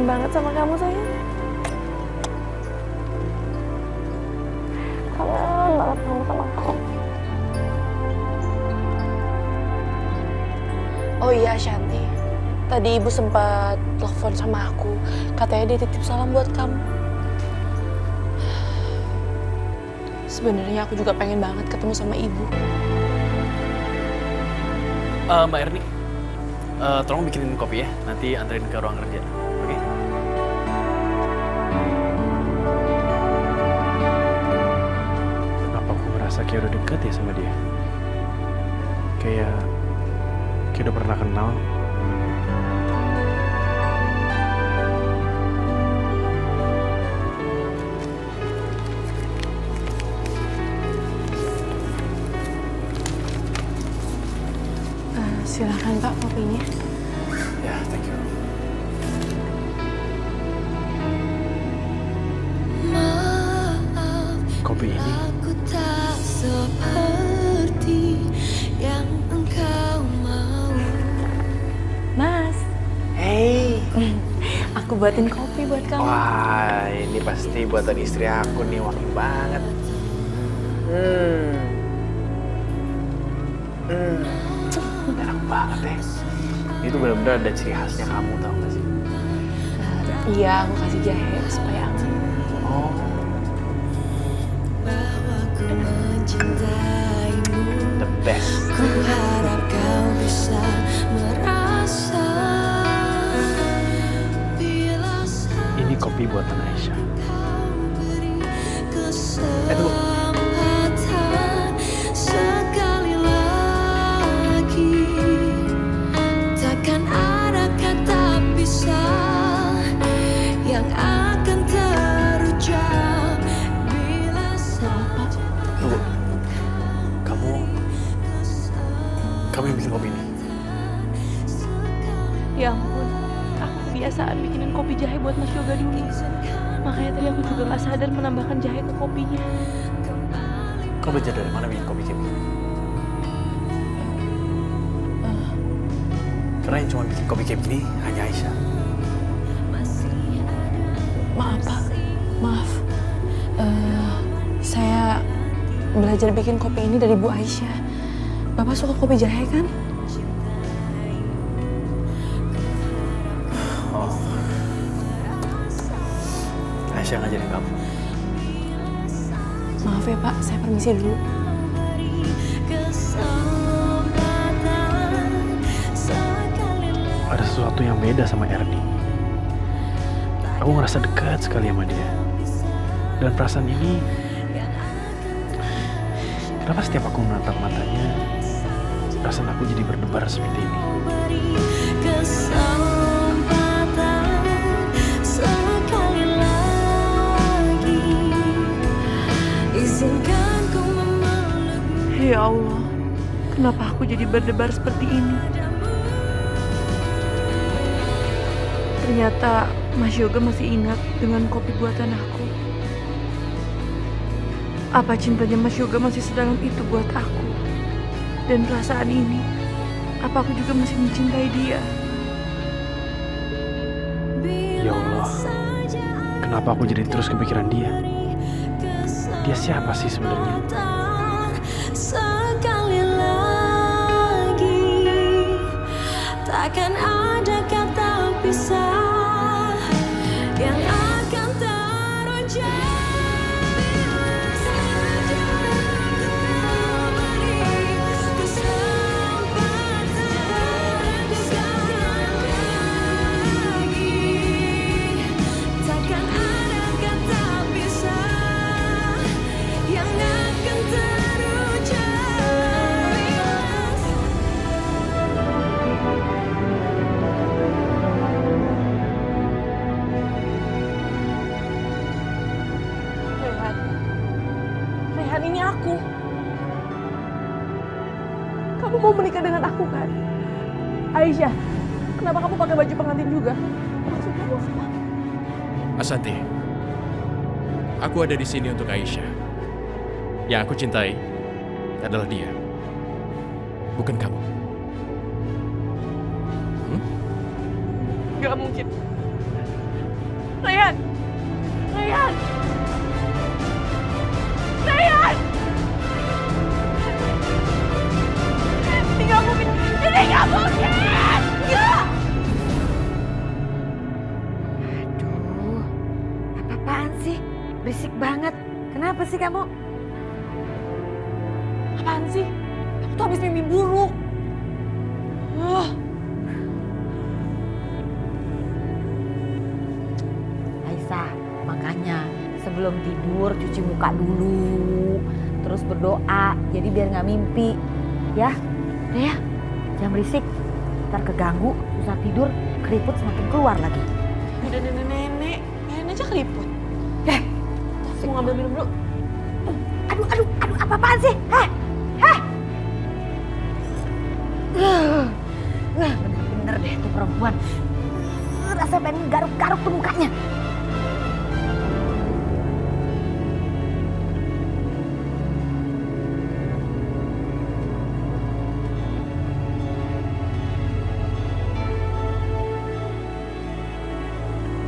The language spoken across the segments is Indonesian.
kangen banget sama kamu sayang. Kangen banget kamu sama aku. Oh iya Shanti, tadi ibu sempat telepon sama aku, katanya dia titip salam buat kamu. Sebenarnya aku juga pengen banget ketemu sama ibu. Mbak Erni, tolong bikinin kopi ya, nanti anterin ke ruang kerja, oke? Kenapa aku ngerasa kayak udah deket ya sama dia? Kayak udah pernah kenal. Silakan Pak kopinya. Ya, thank you. Kopi ini Aku tak seperti yang engkau mau. Mas, hey. aku buatin kopi buat kamu. Wah, ini pasti buatan istri aku nih, wangi banget. Enak banget ya. Itu benar-benar ada ciri khasnya kamu, tau gak sih? Iya, aku kasih jahe supaya aman. Oh, Bahwa ku mencintaimu, the best. ku harap kau bisa merasa. Bila Ini kopi buatan Aisyah. kau beri Tunggu. kesempatan sekali lagi, takkan ada kata pisah yang akan terucap bila Tunggu. Kamu yang bikin kopi ini? Ya ampun, aku kebiasaan bikinin kopi jahe buat Mas Yoga dulu. Makanya tadi aku juga gak sadar menambahkan jahe ke kopinya. Kau belajar dari mana bikin kopi kayak begini? Karena yang cuma bikin kopi kayak begini hanya Aisyah. Maaf Pak, maaf. Saya belajar bikin kopi ini dari Bu Aisyah. Bapak suka kopi jahe kan? Oh. Aisyah ngajarin kamu. Maaf ya Pak, saya permisi dulu. Ada sesuatu yang beda sama Erni. Aku ngerasa dekat sekali sama dia. Dan perasaan ini, kenapa setiap aku menatap matanya, perasaan aku jadi berdebar seperti ini. Ya Allah, kenapa aku jadi berdebar seperti ini? Ternyata Mas Yoga masih ingat dengan kopi buatan aku. Apa cintanya Mas Yoga masih sedalam itu buat aku? Dan perasaan ini, apa aku juga masih mencintai dia? Ya Allah, kenapa aku jadi terus kepikiran dia? Dia siapa sih sebenarnya? Sekali lagi, takkan ada kata pisah yang akan terucap. Takkan ada kata pisah yang akan terucap. Rehan, Rehan ini aku. Kamu mau menikah dengan aku kan? Aisyah, kenapa kamu pakai baju pengantin juga? Maksud kamu apa? Ashanti, aku ada di sini untuk Aisyah. Yang aku cintai adalah dia, bukan kamu. Gak mungkin. Rayhan! Rayhan! Rayhan! Ini nggak mungkin! Ini nggak mungkin! Nggak! Aduh, apa-apaan sih? Berisik banget. Kenapa sih kamu? Apaan sih? Aku tuh habis mimpi buruk. Aisyah, makanya sebelum tidur cuci muka dulu. Terus berdoa, jadi biar nggak mimpi. Ya, udah ya, jangan berisik. Ntar keganggu, susah tidur, keriput semakin keluar lagi. Udah nenek-nenek, biarin aja keriput. Asik. Mau ngambil minum dulu. Aduh, apa-apaan sih? Hah? Bener-bener deh tuh perempuan. Rasa pengen garuk-garuk tuh mukanya.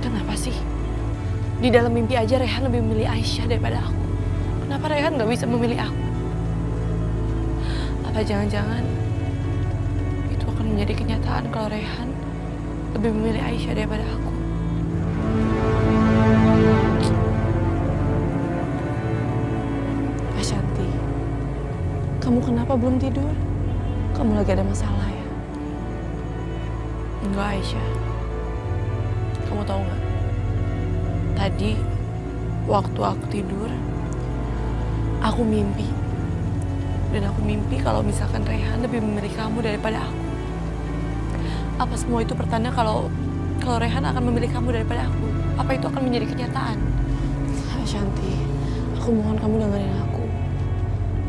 Kenapa sih? Di dalam mimpi aja Rayhan lebih memilih Aisyah daripada aku. Kenapa Rayhan nggak bisa memilih aku? Apa jangan-jangan itu akan menjadi kenyataan kalau Rayhan lebih memilih Aisyah daripada aku? Ashanti, kamu kenapa belum tidur? Kamu lagi ada masalah ya? Enggak Aisyah. Kamu tahu nggak? Tadi waktu aku tidur, aku mimpi. Dan aku mimpi kalau misalkan Rayhan lebih memilih kamu daripada aku. Apa semua itu pertanda kalau Rayhan akan memilih kamu daripada aku? Apa itu akan menjadi kenyataan? Ashanti, aku mohon kamu dengerin aku.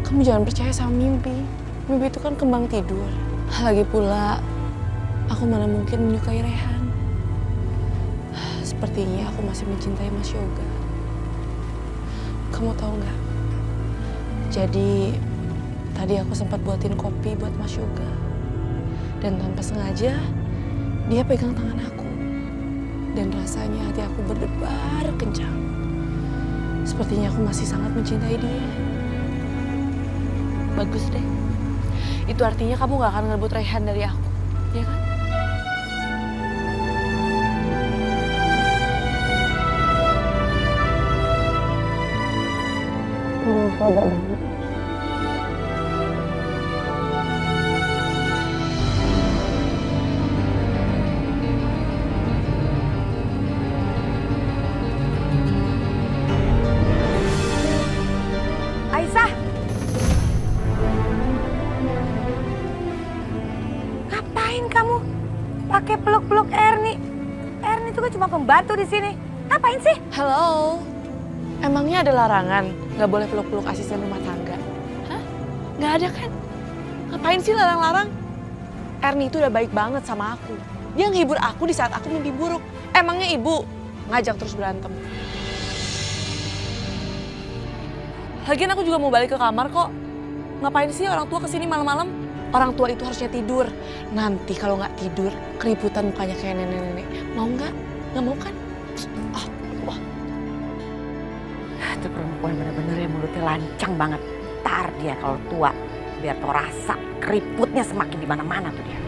Kamu jangan percaya sama mimpi. Mimpi itu kan kembang tidur. Lagi pula, aku mana mungkin menyukai Rayhan. Sepertinya aku masih mencintai Mas Yoga. Kamu tahu nggak? Jadi tadi aku sempat buatin kopi buat Mas Yoga. Dan tanpa sengaja dia pegang tangan aku. Dan rasanya hati aku berdebar kencang. Sepertinya aku masih sangat mencintai dia. Bagus deh. Itu artinya kamu gak akan ngerebut Rayhan dari aku, ya kan? Sabar banget. Aisyah! Ngapain kamu pakai peluk-peluk Erni? Erni itu kan cuma pembantu di sini. Ngapain sih? Halo, emangnya ada larangan nggak boleh peluk-peluk asisten rumah tangga? Hah? Nggak ada kan? Ngapain sih larang-larang? Erni itu udah baik banget sama aku. Dia ngehibur aku di saat aku mimpi buruk. Emangnya ibu ngajak terus berantem? Lagian aku juga mau balik ke kamar kok. Ngapain sih orang tua kesini malam-malam? Orang tua itu harusnya tidur. Nanti kalau nggak tidur, keributan mukanya kayak nenek-nenek. Mau nggak? Nggak mau kan? Wah. Itu perempuan bener-bener yang mulutnya lancang banget. Ntar dia kalau tua, biar tau rasa keriputnya semakin di mana-mana tuh dia.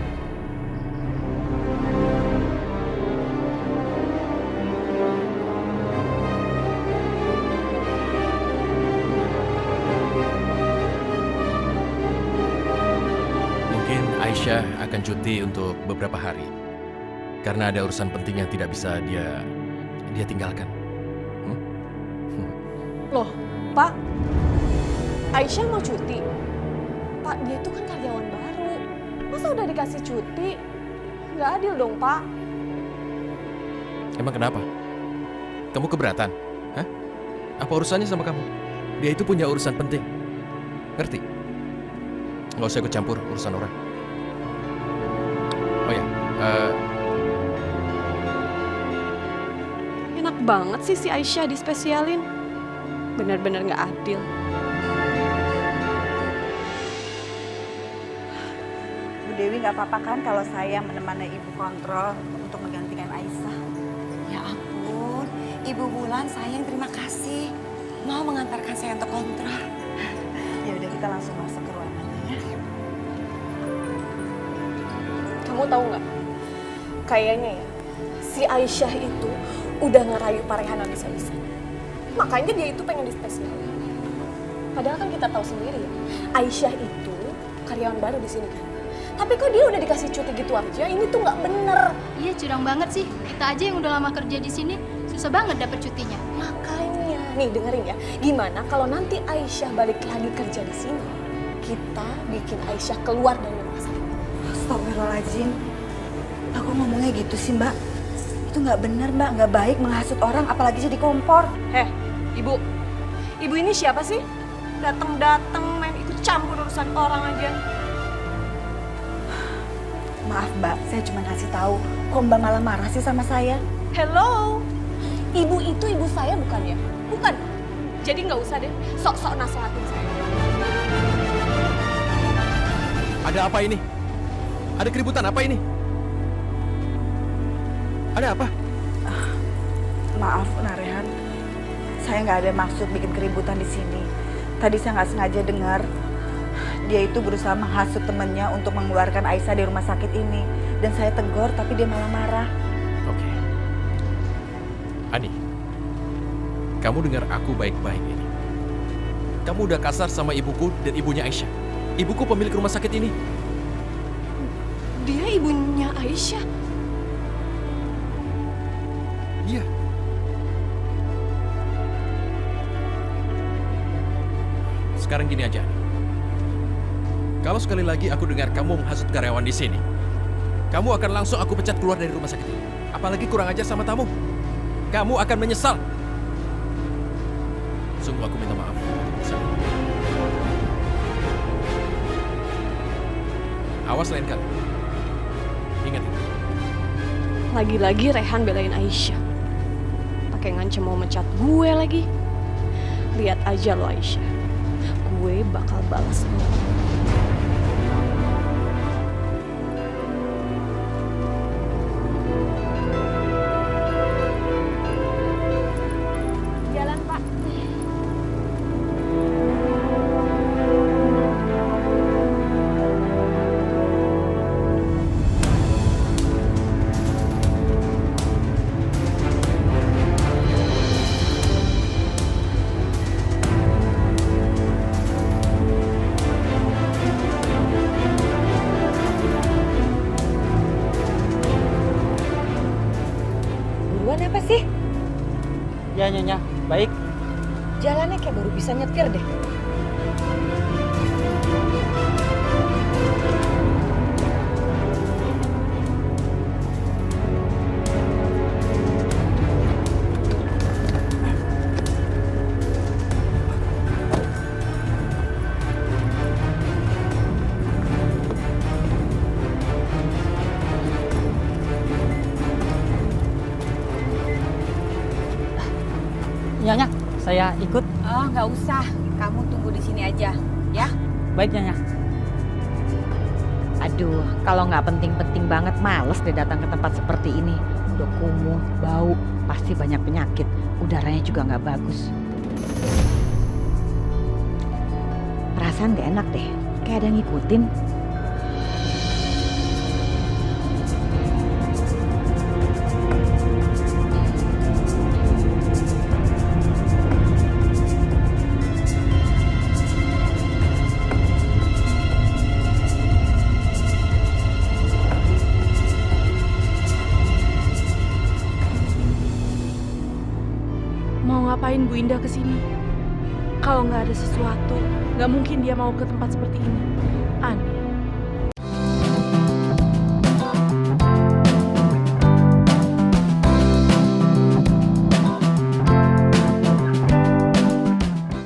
Mungkin Aisyah akan cuti untuk beberapa hari. Karena ada urusan penting yang tidak bisa dia tinggalkan. Loh, Pak, Aisyah mau cuti? Pak, dia itu kan karyawan baru. Masa udah dikasih cuti? Nggak adil dong, Pak. Emang kenapa? Kamu keberatan? Hah? Apa urusannya sama kamu? Dia itu punya urusan penting. Ngerti? Nggak usah ikut campur urusan orang. Oh ya, Enak banget sih si Aisyah dispesialin. Bener-bener nggak adil. Bu Dewi nggak apa-apa kan kalau saya menemani Ibu kontrol untuk menggantikan Aisyah? Ya ampun, Ibu Bulan, sayang terima kasih. Mau mengantarkan saya untuk kontrol. Ya udah kita langsung masuk ke ruangannya ya. Kamu tahu nggak? Kayaknya ya, si Aisyah itu udah ngerayu Pak Rehan habis-habisan. Makanya dia itu pengen dispesialin. Padahal kan kita tahu sendiri ya, Aisyah itu karyawan baru di sini kan. Tapi kok dia udah dikasih cuti gitu aja? Ini tuh nggak bener. Iya, curang banget sih. Kita aja yang udah lama kerja di sini, susah banget dapet cutinya. Makanya, nih dengerin ya. Gimana kalau nanti Aisyah balik lagi kerja di sini? Kita bikin Aisyah keluar dari rumah sakit. Astagfirullahaladzim. Aku ngomongnya gitu sih mbak. Itu nggak benar mbak, nggak baik menghasut orang apalagi jadi kompor. Ibu. Ibu ini siapa sih? Datang-datang main ikut campur urusan orang aja. Maaf mbak, saya cuma ngasih tahu. Kok mbak malah marah sih sama saya? Hello, ibu itu ibu saya bukan ya? Bukan. Jadi nggak usah deh sok-sok nasehatin saya. Ada apa ini? Ada keributan apa ini? Ada apa? Maaf Narehan, saya nggak ada maksud bikin keributan di sini. Tadi saya nggak sengaja dengar dia itu berusaha menghasut temannya untuk mengeluarkan Aisyah dari rumah sakit ini. Dan saya tegur, tapi dia malah marah. Oke. Ani, kamu dengar aku baik-baik ini. Kamu udah kasar sama ibuku dan ibunya Aisyah. Ibuku pemilik rumah sakit ini. Dia ibunya Aisyah. Iya. Sekarang gini aja. Kalau sekali lagi aku dengar kamu menghasut karyawan di sini, kamu akan langsung aku pecat keluar dari rumah sakit ini. Apalagi kurang ajar sama tamu. Kamu akan menyesal. Sungguh aku minta maaf. Awas lain kali. Ingat itu. Lagi-lagi Rehan belain Aisyah. Pakai ngancem mau mecat gue lagi. Lihat aja lo Aisyah. Gue bakal balas lo. Jalan, Pak. Buruan apa sih? Ya Nyonya, baik. Jalannya kayak baru bisa nyetir deh. Nyonya, saya ikut. Oh, nggak usah. Kamu tunggu di sini aja, ya. Baik Nyonya. Aduh, kalau nggak penting-penting banget, males deh datang ke tempat seperti ini. Udah kumuh, bau, pasti banyak penyakit. Udaranya juga nggak bagus. Perasaan nggak enak deh, kayak ada yang ngikutin. Mau ngapain Bu Indah kesini? Kalau nggak ada sesuatu, nggak mungkin dia mau ke tempat seperti ini. Aneh.